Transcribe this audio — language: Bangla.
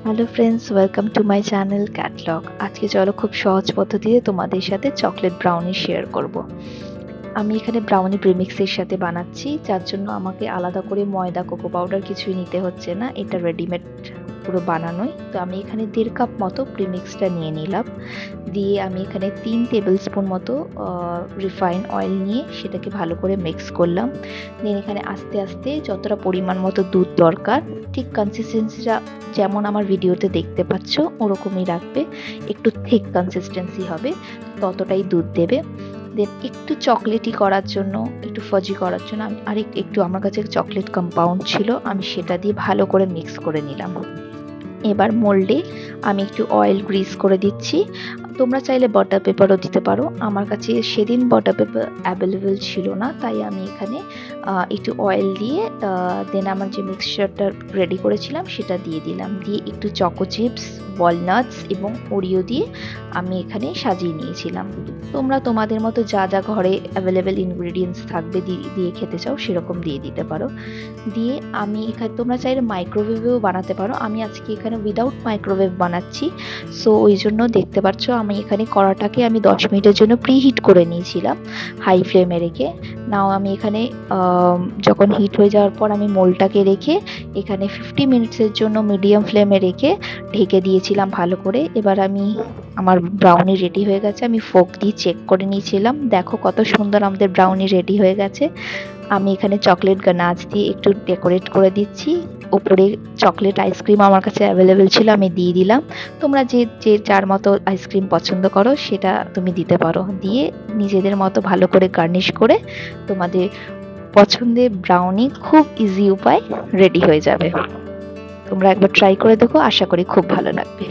Hello friends, welcome to my channel catalogue. আজকে চলো খুব সহজ পদ্ধতিতে তোমাদের সাথে চকলেট ব্রাউনি শেয়ার করব। আমি এখানে ব্রাউনি প্রিমিক্সের সাথে বানাচ্ছি, যার জন্য আমাকে আলাদা করে ময়দা, কোকো পাউডার কিছুই নিতে হচ্ছে না, এটা রেডিমেড পুরো বানানোই। তো আমি এখানে 1.5 কাপ মতো প্রিমিক্সটা নিয়ে নিলাম। দিয়ে আমি এখানে 3 টেবিল স্পুন মতো রিফাইন অয়েল নিয়ে সেটাকে ভালো করে মিক্স করলাম। দেন এখানে আস্তে আস্তে যতটা পরিমাণ মতো দুধ দরকার, ঠিক কনসিস্টেন্সিটা যেমন আমার ভিডিওতে দেখতে পাচ্ছ ওরকমই রাখবে। একটু থিক কনসিস্টেন্সি হবে, ততটাই দুধ দেবে। দেন একটু চকলেটি করার জন্য, একটু ফজি করার জন্য আর একটু আমার কাছে চকলেট কম্পাউন্ড ছিল, আমি সেটা দিয়ে ভালো করে মিক্স করে নিলাম। এবার মোল্ডে আমি একটু অয়েল গ্রিস করে দিচ্ছি। তোমরা চাইলে বাটার পেপারও দিতে পারো, আমার কাছে সেদিন বাটার পেপার অ্যাভেলেবেল ছিল না, তাই আমি এখানে একটু অয়েল দিয়ে দেন আমার যে মিক্সচারটা রেডি করেছিলাম সেটা দিয়ে দিলাম। দিয়ে একটু চকো চিপস, ওয়ালনাটস এবং ওরিও দিয়ে আমি এখানে সাজিয়ে নিয়েছিলাম। তোমরা তোমাদের মতো যা যা ঘরে অ্যাভেলেবেল ইনগ্রিডিয়েন্টস থাকবে দিয়ে খেতে চাও সেরকম দিয়ে দিতে পারো। দিয়ে আমি এখানে, তোমরা চাইলে মাইক্রোওয়েভেও বানাতে পারো, আমি আজকে এখানে উইদাউট মাইক্রোওয়েভ বানাচ্ছি। সো ওই জন্য দেখতে পাচ্ছ আমি এখানে কড়াটাকে 10 মিনিটের জন্য প্রিহিট করে নিয়েছিলাম হাই ফ্লেমে রেখে। নাও আমি এখানে যখন হিট হয়ে যাওয়ার পর আমি মোল্ডটাকে রেখে এখানে 50 মিনিটসের জন্য মিডিয়াম ফ্লেমে রেখে ঢেকে দিয়েছিলাম ভালো করে। এবার আমার ব্রাউনি রেডি হয়ে গেছে, আমি ফোক দিয়ে চেক করে নিয়েছিলাম। দেখো কত সুন্দর আমাদের ব্রাউনি রেডি হয়ে গেছে। আমি এখানে চকলেট গানাচ দিয়ে একটু ডেকোরেট করে দিচ্ছি। উপরে চকলেট আইসক্রিম আমার কাছে অ্যাভেলেবেল ছিল, আমি দিয়ে দিলাম। তোমরা যে যার মতো আইসক্রিম পছন্দ করো সেটা তুমি দিতে পারো। দিয়ে নিজেদের মতো ভালো করে গার্নিশ করে তোমাদের পছন্দের ব্রাউনি খুব ইজি উপায় রেডি হয়ে যাবে। তোমরা একবার ট্রাই করে দেখো, আশা করি খুব ভালো লাগবে।